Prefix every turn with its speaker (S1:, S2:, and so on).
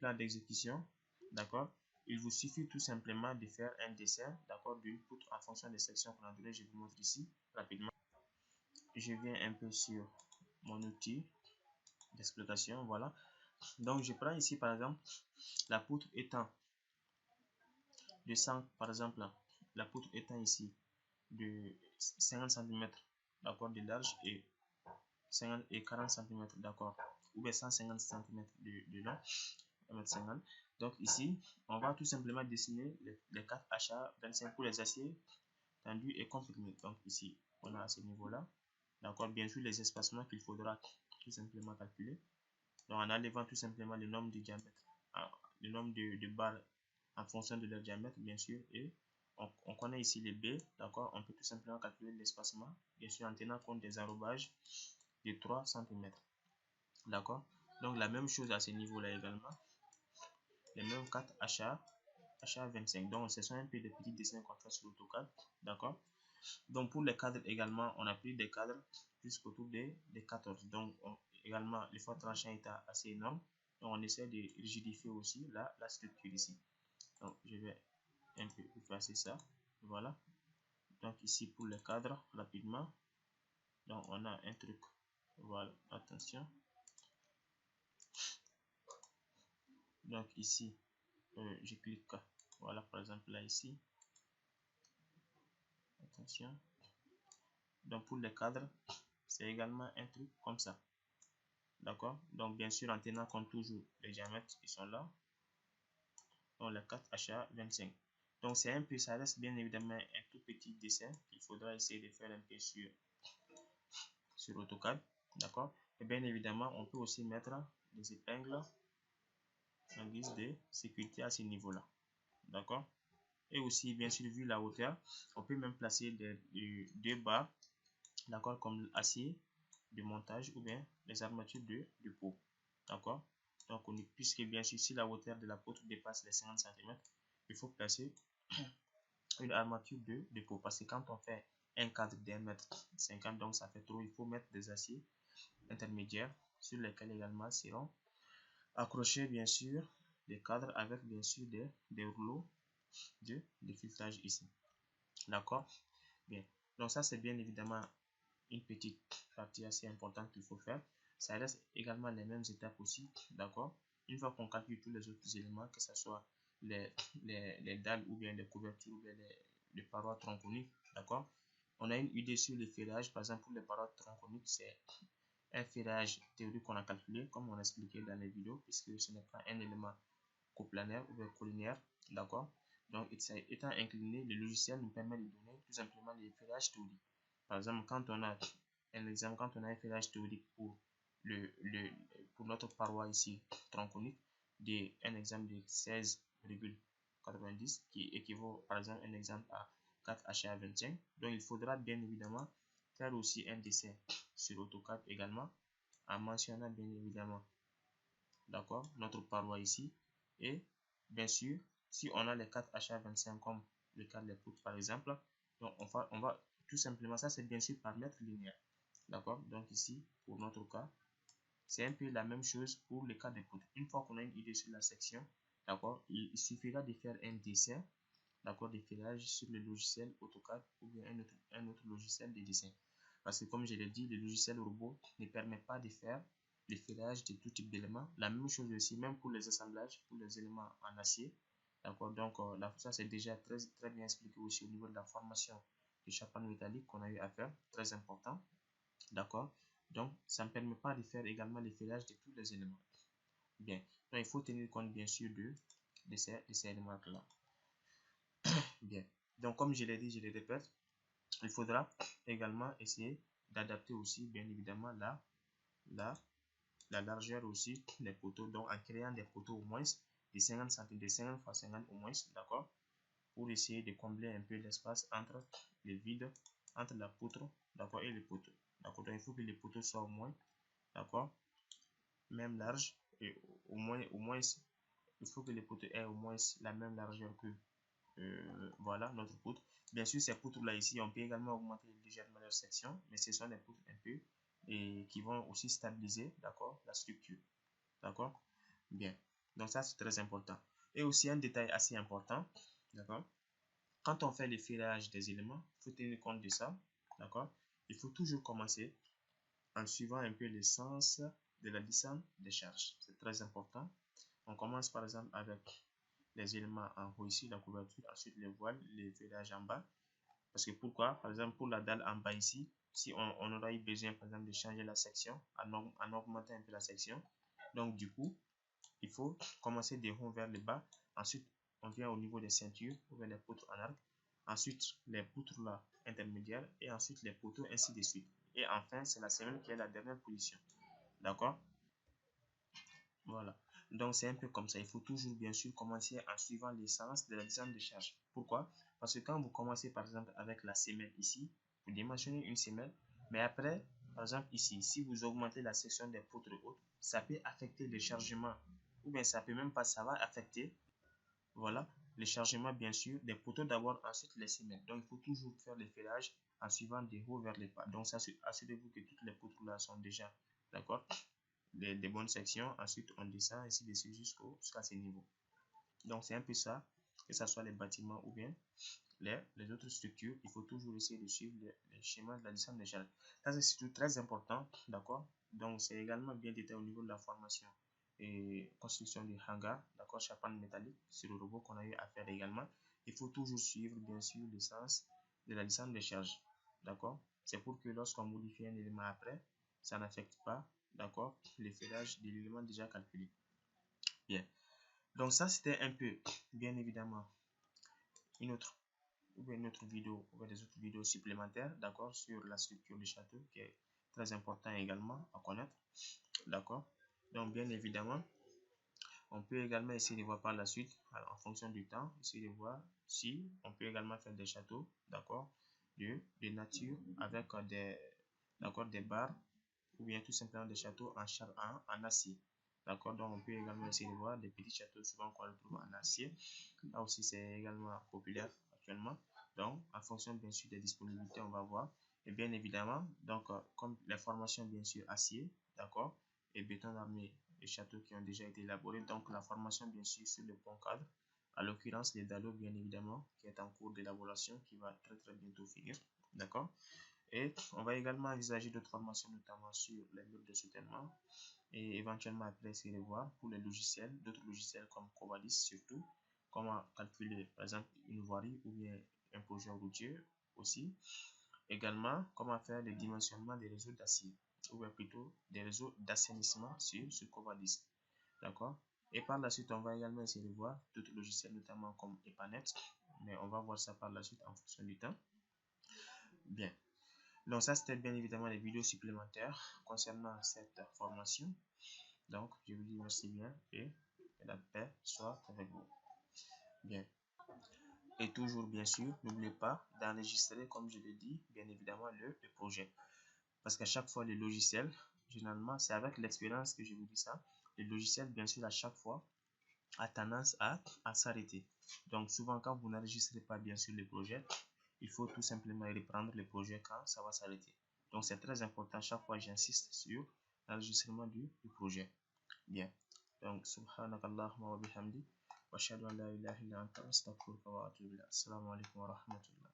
S1: plan d'exécution, d'accord, il vous suffit tout simplement de faire un dessin, d'accord, d'une poutre en fonction des sections qu'on a données. Je vous montre ici rapidement. Je viens un peu sur mon outil d'exploitation, voilà. Donc je prends ici par exemple la poutre étant de 100, par exemple la poutre étant ici de 50 cm, d'accord, de large et 50 et 40 cm, d'accord, ou bien 150 cm de long, 1,50 m. Donc ici on va tout simplement dessiner les 4 achats 25 pour les aciers tendus et comprimés. Donc ici on a à ce niveau là, d'accord, bien sûr les espacements qu'il faudra tout simplement calculer. Donc en enlevant tout simplement le nombre de diamètres, le nombre de barres en fonction de leur diamètre, bien sûr, et on connaît ici les B, d'accord, on peut tout simplement calculer l'espacement, bien sûr en tenant compte des enrobages de 3 cm, d'accord. Donc la même chose à ce niveau là également, les mêmes 4 achats 25. Donc ce sont un peu de petits dessins qu'on fait sur AutoCAD, d'accord. Donc pour les cadres également, on a pris des cadres jusqu'autour des 14. Donc également l'effort tranchant est assez énorme, donc on essaie de rigidifier aussi la structure ici. Donc je vais un peu effacer ça, voilà. Donc ici pour les cadres rapidement, donc on a un truc, voilà, attention. Donc ici je clique, voilà, par exemple là ici, attention. Donc pour les cadres c'est également un truc comme ça, d'accord. Donc bien sûr en tenant compte toujours les diamètres qui sont là, donc les 4 achats 25. Donc c'est un peu, ça reste bien évidemment un tout petit dessin qu'il faudra essayer de faire un peu sur AutoCAD, d'accord. Et bien évidemment on peut aussi mettre des épingles en guise de sécurité à ce niveau là, d'accord. Et aussi bien sûr vu la hauteur, on peut même placer deux barres, d'accord, comme acier de montage ou bien les armatures de peau, d'accord. Donc puisque bien sûr si la hauteur de la poutre dépasse les 50 cm, il faut placer une armature de peau, parce que quand on fait un cadre d'1 mètre 50, donc ça fait trop, il faut mettre des aciers intermédiaires sur lesquels également seront accrochés bien sûr des cadres avec bien sûr des rouleaux de filetage ici, d'accord. Bien, donc ça c'est bien évidemment une petite partie assez importante qu'il faut faire. Ça reste également les mêmes étapes aussi, d'accord. Une fois qu'on calcule tous les autres éléments, que ce soit les dalles ou bien les couvertures ou bien les parois tronconiques, d'accord. On a une idée sur le ferrage. Par exemple pour les parois tronconiques, c'est un ferrage théorique qu'on a calculé comme on a expliqué dans les vidéos, puisque ce n'est pas un élément coplanaire ou bien collinaire, d'accord. Donc étant incliné, le logiciel nous permet de donner tout simplement les ferrages théoriques. Par exemple, quand on a un ferrage théorique pour pour notre paroi ici tronconique, un exemple de 16,90 qui équivaut par exemple un exemple à 4 HA25. Donc il faudra bien évidemment faire aussi un dessin sur AutoCAD également, en mentionnant bien évidemment, d'accord, notre paroi ici. Et bien sûr si on a les 4 HA25 comme le cas des poutres par exemple, donc on va tout simplement, ça c'est bien sûr par mètre linéaire, d'accord. Donc ici pour notre cas c'est un peu la même chose pour le cas des poutres. Une fois qu'on a une idée sur la section, d'accord, il suffira de faire un dessin, d'accord, de ferrage sur le logiciel AutoCAD ou bien un autre logiciel de dessin, parce que comme je l'ai dit, le logiciel robot ne permet pas de faire le ferrage de tout type d'éléments. La même chose aussi même pour les assemblages, pour les éléments en acier, d'accord. Donc ça c'est déjà très bien expliqué aussi au niveau de la formation de chapan métallique qu'on a eu à faire, très important, d'accord. Donc ça ne permet pas de faire également le ferrage de tous les éléments. Bien, donc il faut tenir compte bien sûr de ces éléments là. Bien, donc comme je l'ai dit, je le répète, il faudra également essayer d'adapter aussi bien évidemment la largeur aussi des poteaux, donc en créant des poteaux au moins de 50 cm, de 50 x 50 au moins, d'accord, pour essayer de combler un peu l'espace entre les vides, entre la poutre, d'accord, et les poteaux, d'accord. Donc il faut que les poteaux soient au moins, d'accord, même large, et au moins il faut que les poteaux aient au moins la même largeur que voilà notre poutre. Bien sûr ces poutres là ici on peut également augmenter légèrement leur section, mais ce sont des poutres un peu et qui vont aussi stabiliser, d'accord, la structure, d'accord. Bien, Donc ça, c'est très important. Et aussi un détail assez important, d'accord? Quand on fait le filage des éléments, il faut tenir compte de ça, d'accord? Il faut toujours commencer en suivant un peu le sens de la descente des charges. C'est très important. On commence par exemple avec les éléments en haut ici, la couverture, ensuite les voiles, les feuillages en bas. Parce que pourquoi? Par exemple, pour la dalle en bas ici, si on aura eu besoin par exemple de changer la section, en augmentant un peu la section. Donc du coup, il faut commencer de haut vers le bas. Ensuite, on vient au niveau des ceintures, ou vers les poutres en arc. Ensuite, les poutres là intermédiaires et ensuite les poteaux, ainsi de suite. Et enfin, c'est la semelle qui est la dernière position. D'accord? Voilà. Donc, c'est un peu comme ça. Il faut toujours, bien sûr, commencer en suivant l'essence de la descente de charge. Pourquoi? Parce que quand vous commencez, par exemple, avec la semelle ici, vous dimensionnez une semelle, mais après, par exemple, ici, si vous augmentez la section des poutres hautes, ça peut affecter le chargement, ou bien ça peut même pas, ça va affecter, voilà, le chargement, bien sûr, des poteaux d'abord, ensuite les semelles. Donc, il faut toujours faire le filage en suivant des hauts vers les bas. Donc, ça, assurez-vous que toutes les poutres là sont déjà, d'accord, des bonnes sections. Ensuite, on descend ainsi de suite jusqu'à ce niveau. Donc, c'est un peu ça, que ce soit les bâtiments ou bien les autres structures. Il faut toujours essayer de suivre les schémas de la descente des charges. Ça, c'est surtout très important, d'accord. Donc, c'est également bien détaillé au niveau de la formation et construction du hangar, d'accord, charpente métallique sur le robot qu'on a eu à faire également. Il faut toujours suivre, bien sûr, le sens de la descente des charges, d'accord. C'est pour que lorsqu'on modifie un élément après, ça n'affecte pas, d'accord, le filage de l'élément déjà calculé. Bien. Donc ça, c'était un peu, bien évidemment, une autre vidéo ou des autres vidéos supplémentaires, d'accord, sur la structure du château qui est très important également à connaître, d'accord. Donc bien évidemment, on peut également essayer de voir par la suite, alors, en fonction du temps, essayer de voir si on peut également faire des châteaux, d'accord, de nature avec des barres ou bien tout simplement des châteaux en acier. D'accord, donc on peut également essayer de voir des petits châteaux souvent qu'on retrouve en acier. Là aussi, c'est également populaire actuellement. Donc, en fonction bien sûr des disponibilités, on va voir. Et bien évidemment, donc, comme les formations bien sûr acier, d'accord, et béton armé, les châteaux qui ont déjà été élaborés. Donc, la formation bien sûr sur le pont cadre, à l'occurrence les dallots bien évidemment, qui est en cours d'élaboration, qui va très bientôt finir. D'accord. Et on va également envisager d'autres formations, notamment sur les murs de soutènement et éventuellement après essayer de voir pour les logiciels, d'autres logiciels comme Covadis surtout, comment calculer par exemple une voirie ou bien un projet routier aussi. Également, comment faire le dimensionnement des réseaux d'acier ou bien plutôt des réseaux d'assainissement sur Covadis. D'accord? Et par la suite, on va également essayer de voir d'autres logiciels, notamment comme Epanet, mais on va voir ça par la suite en fonction du temps. Bien. Donc ça, c'était bien évidemment les vidéos supplémentaires concernant cette formation. Donc, je vous dis merci bien et que la paix soit avec vous. Bien. Et toujours, bien sûr, n'oubliez pas d'enregistrer, comme je l'ai dit, bien évidemment, le projet. Parce qu'à chaque fois, le logiciel, généralement, c'est avec l'expérience que je vous dis ça. Le logiciel, bien sûr, à chaque fois, a tendance à s'arrêter. Donc, souvent, quand vous n'enregistrez pas, bien sûr, le projet, il faut tout simplement reprendre le projet quand ça va s'arrêter. Donc, c'est très important. Chaque fois, j'insiste sur l'enregistrement du projet. Bien. Donc, subhanakallahumma wa bihamdi. Wa ashhadu an la ilaha illa anta astaghfiruka wa atubu ilayk. Assalamu alaikum wa rahmatullah.